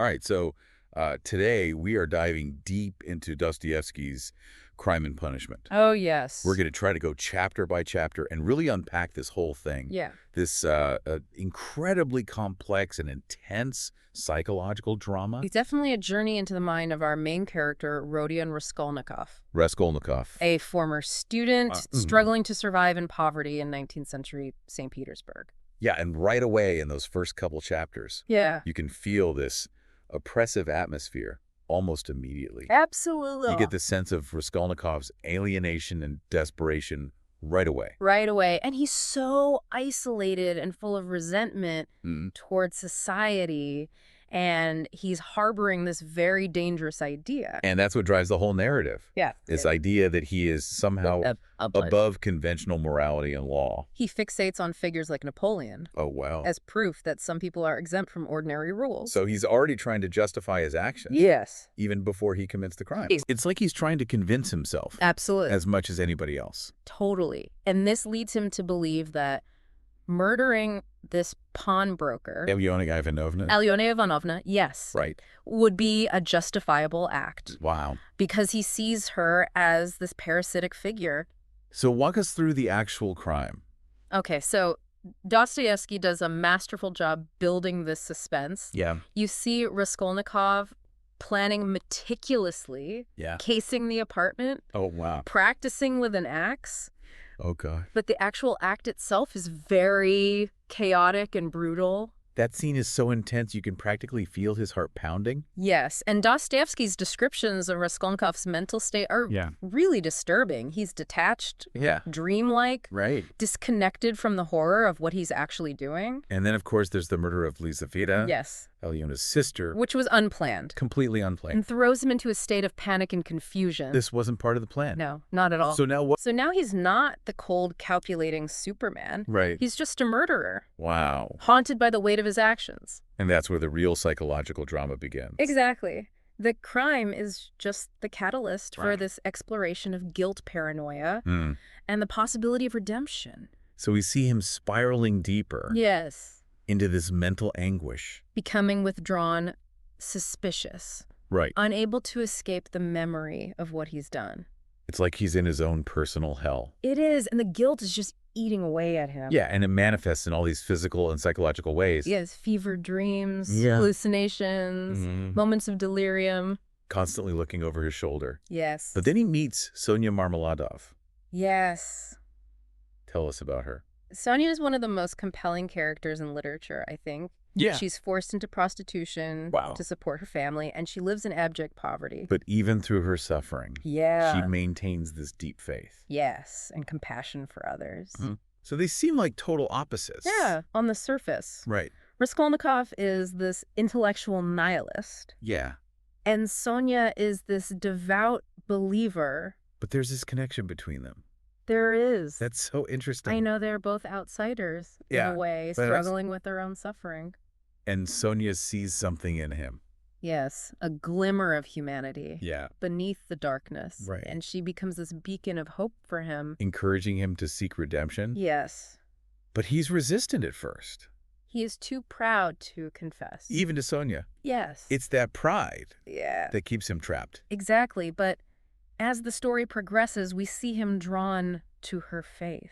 All right, so today we are diving deep into Dostoevsky's Crime and Punishment. Oh, yes. We're going to try to go chapter by chapter and really unpack this whole thing. Yeah. This incredibly complex and intense psychological drama. It's definitely a journey into the mind of our main character, Rodion Raskolnikov. Raskolnikov. A former student struggling to survive in poverty in 19th century St. Petersburg. Yeah, and right away in those first couple chapters, you can feel this oppressive atmosphere almost immediately. Absolutely. You get the sense of Raskolnikov's alienation and desperation right away. Right away. And he's so isolated and full of resentment towards society. And he's harboring this very dangerous idea. And that's what drives the whole narrative. Yeah. This idea that he is somehow above conventional morality and law. He fixates on figures like Napoleon. Oh, wow. As proof that some people are exempt from ordinary rules. So he's already trying to justify his actions. Yes. Even before he commits the crime. It's like he's trying to convince himself. Absolutely. As much as anybody else. Totally. And this leads him to believe that murdering this pawnbroker, Alyona Ivanovna, yes, right, would be a justifiable act. Wow. Because he sees her as this parasitic figure. So walk us through the actual crime. Okay, so Dostoevsky does a masterful job building this suspense. Yeah. You see Raskolnikov planning meticulously, casing the apartment. Oh, wow. Practicing with an axe. Oh, God. But the actual act itself is very chaotic and brutal. That scene is so intense you can practically feel his heart pounding. Yes, and Dostoevsky's descriptions of Raskolnikov's mental state are really disturbing. He's detached, dreamlike, disconnected from the horror of what he's actually doing. And then, of course, there's the murder of Lizaveta. Yes. Alyona's sister. Which was unplanned. Completely unplanned. And throws him into a state of panic and confusion. This wasn't part of the plan. No, not at all. So now what? So now he's not the cold, calculating Superman. Right. He's just a murderer. Wow. Haunted by the weight of his actions. And that's where the real psychological drama begins. Exactly. The crime is just the catalyst for this exploration of guilt paranoia and the possibility of redemption. So we see him spiraling deeper. Yes. Into this mental anguish. Becoming withdrawn, suspicious. Right. Unable to escape the memory of what he's done. It's like he's in his own personal hell. It is, and the guilt is just eating away at him. Yeah, and it manifests in all these physical and psychological ways. Yes, fevered dreams, hallucinations, moments of delirium. Constantly looking over his shoulder. Yes. But then he meets Sonia Marmeladov. Yes. Tell us about her. Sonia is one of the most compelling characters in literature, I think. Yeah. She's forced into prostitution to support her family, and she lives in abject poverty. But even through her suffering, she maintains this deep faith. Yes, and compassion for others. So they seem like total opposites. Yeah, on the surface. Right. Raskolnikov is this intellectual nihilist. Yeah. And Sonia is this devout believer. But there's this connection between them. There is. That's so interesting. I know they're both outsiders in a way, struggling with their own suffering. And Sonia sees something in him. Yes, a glimmer of humanity. Yeah. Beneath the darkness. Right. And she becomes this beacon of hope for him. Encouraging him to seek redemption. Yes. But he's resistant at first. He is too proud to confess. Even to Sonia. Yes. It's that pride that keeps him trapped. Exactly, but as the story progresses, we see him drawn to her faith.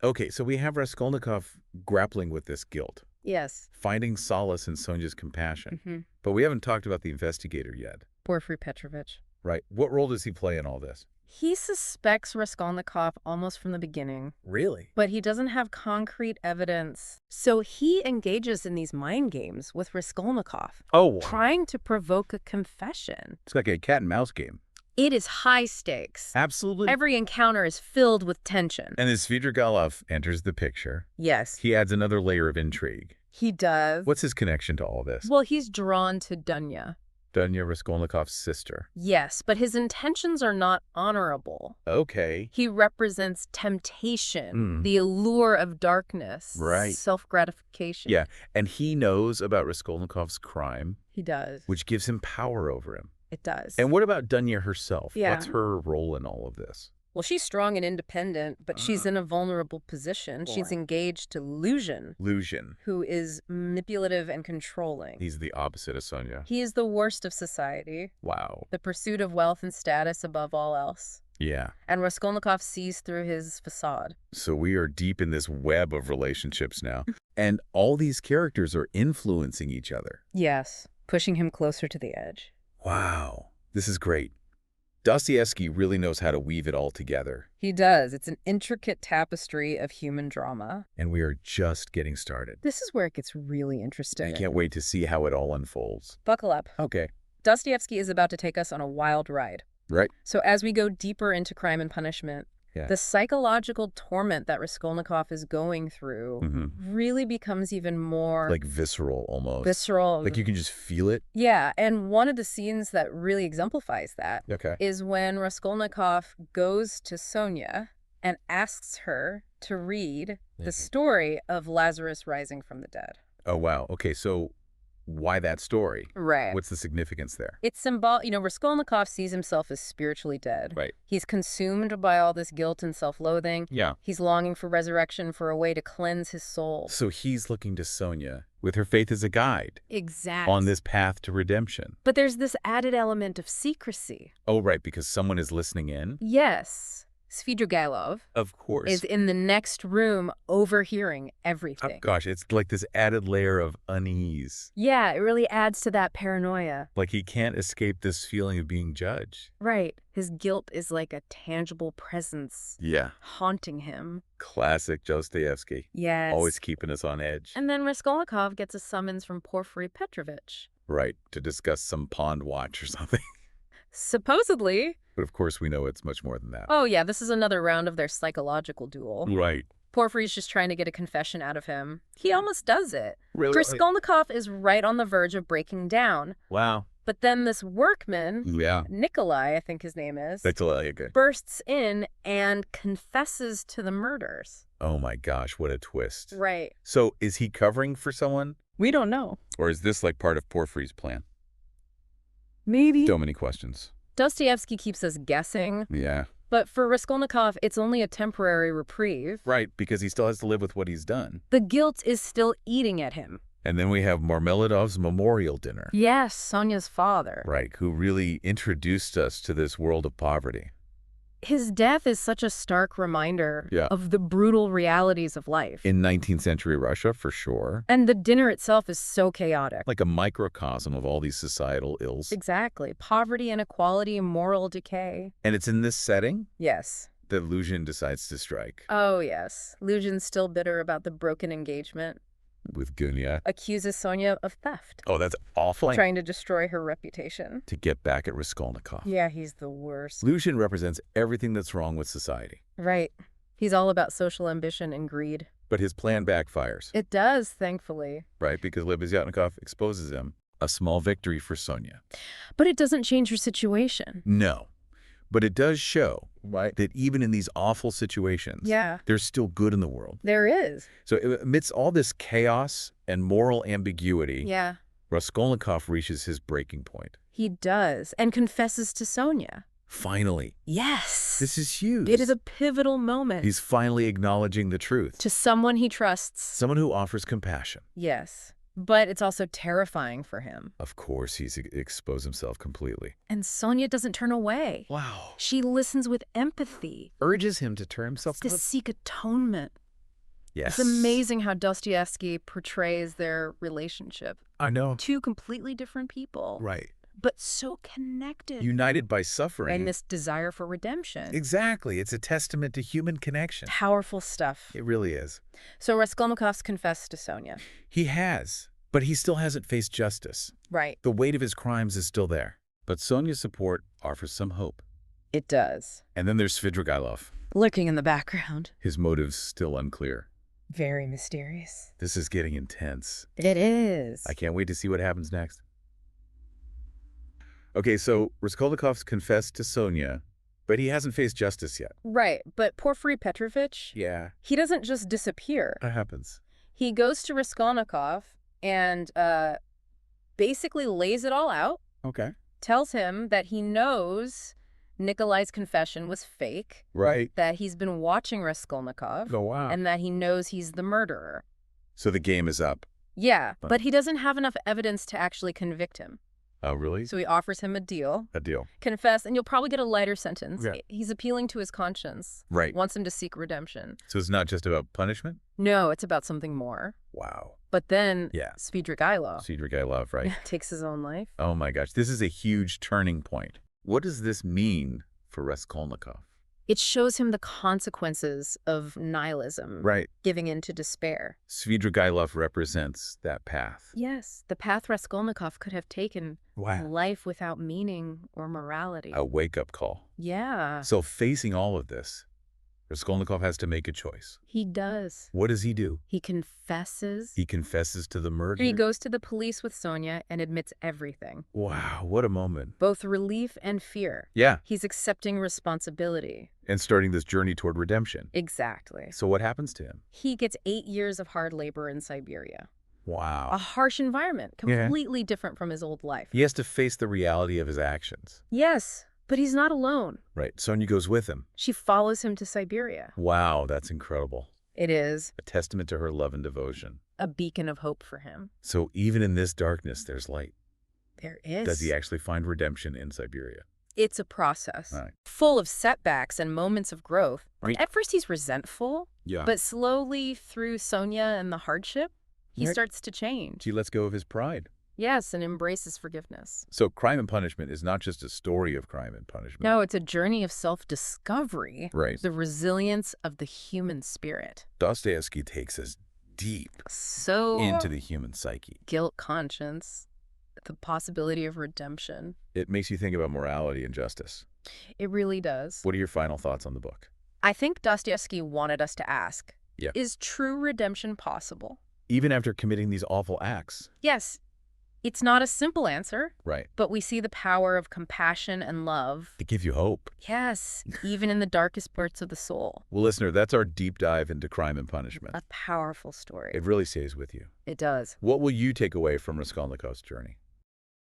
Okay, so we have Raskolnikov grappling with this guilt. Yes. Finding solace in Sonia's compassion. But we haven't talked about the investigator yet. Porfiry Petrovich. Right. What role does he play in all this? He suspects Raskolnikov almost from the beginning. Really? But he doesn't have concrete evidence. So he engages in these mind games with Raskolnikov. Oh. Trying to provoke a confession. It's like a cat and mouse game. It is high stakes. Absolutely. Every encounter is filled with tension. And as Svidrigailov enters the picture, yes, he adds another layer of intrigue. He does. What's his connection to all this? Well, he's drawn to Dunya. Dunya, Raskolnikov's sister. Yes, but his intentions are not honorable. Okay. He represents temptation, the allure of darkness, self-gratification. Yeah, and he knows about Raskolnikov's crime. He does. Which gives him power over him. It does. And what about Dunya herself? Yeah. What's her role in all of this? Well, she's strong and independent, but she's in a vulnerable position. She's engaged to Luzhin. Luzhin. Who is manipulative and controlling. He's the opposite of Sonia. He is the worst of society. Wow. The pursuit of wealth and status above all else. Yeah. And Raskolnikov sees through his facade. So we are deep in this web of relationships now. And all these characters are influencing each other. Yes, pushing him closer to the edge. Wow. This is great. Dostoevsky really knows how to weave it all together. He does. It's an intricate tapestry of human drama. And we are just getting started. This is where it gets really interesting. I can't wait to see how it all unfolds. Buckle up. Okay. Dostoevsky is about to take us on a wild ride. Right. So as we go deeper into Crime and Punishment, the psychological torment that Raskolnikov is going through really becomes even more... like visceral, almost. Visceral. Like you can just feel it. Yeah, and one of the scenes that really exemplifies that is when Raskolnikov goes to Sonia and asks her to read the story of Lazarus rising from the dead. Oh, wow. Okay, so why that story? Right. What's the significance there? It's symbolic. You know, Raskolnikov sees himself as spiritually dead. Right. He's consumed by all this guilt and self-loathing. Yeah. He's longing for resurrection, for a way to cleanse his soul. So he's looking to Sonia with her faith as a guide. Exactly. On this path to redemption. But there's this added element of secrecy. Oh, right, because someone is listening in? Yes. Svidrigailov of course is in the next room overhearing everything. Oh, gosh, it's like this added layer of unease. Yeah, it really adds to that paranoia. Like he can't escape this feeling of being judged. Right. His guilt is like a tangible presence. Yeah. Haunting him. Classic Dostoevsky. Yes. Always keeping us on edge. And then Raskolnikov gets a summons from Porfiry Petrovich. Right, to discuss some pond watch or something. Supposedly. But of course we know it's much more than that. Oh yeah, this is another round of their psychological duel. Right. Porfiry's just trying to get a confession out of him. He almost does it. Really? Raskolnikov is right on the verge of breaking down. Wow. But then this workman, Nikolai, I think his name is, bursts in and confesses to the murders. Oh my gosh, what a twist. Right. So is he covering for someone? We don't know. Or is this like part of Porfiry's plan? Maybe. So many questions. Dostoevsky keeps us guessing. Yeah. But for Raskolnikov, it's only a temporary reprieve. Right, because he still has to live with what he's done. The guilt is still eating at him. And then we have Marmeladov's memorial dinner. Yes, Sonia's father. Right, who really introduced us to this world of poverty. His death is such a stark reminder Yeah. of the brutal realities of life. In 19th century Russia, for sure. And the dinner itself is so chaotic. Like a microcosm of all these societal ills. Exactly. Poverty, inequality, moral decay. And it's in this setting Yes. that Luzhin decides to strike. Oh, yes. Luzhin's still bitter about the broken engagement. With Gunya. Accuses Sonia of theft. Oh, that's awful. Trying to destroy her reputation. To get back at Raskolnikov. Yeah, he's the worst. Luzhin represents everything that's wrong with society. Right. He's all about social ambition and greed. But his plan backfires. It does, thankfully. Right, because Lebezyatnikov exposes him. A small victory for Sonia. But it doesn't change her situation. No. But it does show, right, that even in these awful situations, there's still good in the world. There is. So amidst all this chaos and moral ambiguity, Raskolnikov reaches his breaking point. He does, and confesses to Sonia. Finally. Yes. This is huge. It is a pivotal moment. He's finally acknowledging the truth. To someone he trusts. Someone who offers compassion. Yes. But it's also terrifying for him. Of course, he's exposed himself completely. And Sonia doesn't turn away. Wow. She listens with empathy. Urges him to turn himself to seek atonement. Yes. It's amazing how Dostoevsky portrays their relationship. I know. Two completely different people. Right. But so connected. United by suffering. And this desire for redemption. Exactly. It's a testament to human connection. Powerful stuff. It really is. So Raskolnikov's confessed to Sonia. He has, but he still hasn't faced justice. Right. The weight of his crimes is still there. But Sonia's support offers some hope. It does. And then there's Svidrigailov. Lurking in the background. His motives still unclear. Very mysterious. This is getting intense. It is. I can't wait to see what happens next. Okay, so Raskolnikov's confessed to Sonia, but he hasn't faced justice yet. Right, but Porfiry Petrovich, he doesn't just disappear. What happens? He goes to Raskolnikov and basically lays it all out. Okay. Tells him that he knows Nikolai's confession was fake. Right. That he's been watching Raskolnikov. Oh, wow. And that he knows he's the murderer. So the game is up. Yeah, but he doesn't have enough evidence to actually convict him. Oh, really? So he offers him a deal. A deal. Confess, and you'll probably get a lighter sentence. Yeah. He's appealing to his conscience. Right. Wants him to seek redemption. So it's not just about punishment? No, it's about something more. Wow. But then, Yeah. Svidrigailov right? takes his own life. Oh, my gosh. This is a huge turning point. What does this mean for Raskolnikov? It shows him the consequences of nihilism. Right. Giving in to despair. Svidrigailov represents that path. Yes, the path Raskolnikov could have taken. Wow. Life without meaning or morality. A wake-up call. Yeah. So facing all of this, Raskolnikov has to make a choice. He does. What does he do? He confesses. He confesses to the murder. He goes to the police with Sonia and admits everything. Wow, what a moment. Both relief and fear. Yeah. He's accepting responsibility. And starting this journey toward redemption. Exactly. So what happens to him? He gets 8 years of hard labor in Siberia. Wow. A harsh environment, completely different from his old life. He has to face the reality of his actions. Yes, but he's not alone. Right. Sonia goes with him. She follows him to Siberia. Wow, that's incredible. It is. A testament to her love and devotion. A beacon of hope for him. So even in this darkness, there's light. There is. Does he actually find redemption in Siberia? It's a process. Right. Full of setbacks and moments of growth. Right. At first he's resentful. Yeah. But slowly through Sonia and the hardship, he starts to change. He lets go of his pride. Yes, and embraces forgiveness. So Crime and Punishment is not just a story of crime and punishment. No, it's a journey of self-discovery. Right. The resilience of the human spirit. Dostoevsky takes us deep into the human psyche. Guilt, conscience, the possibility of redemption. It makes you think about morality and justice. It really does. What are your final thoughts on the book? I think Dostoevsky wanted us to ask, Yeah. Is true redemption possible? Even after committing these awful acts. Yes. It's not a simple answer. Right. But we see the power of compassion and love. To give you hope. Yes, even in the darkest parts of the soul. Well, listener, that's our deep dive into Crime and Punishment. A powerful story. It really stays with you. It does. What will you take away from Raskolnikov's journey?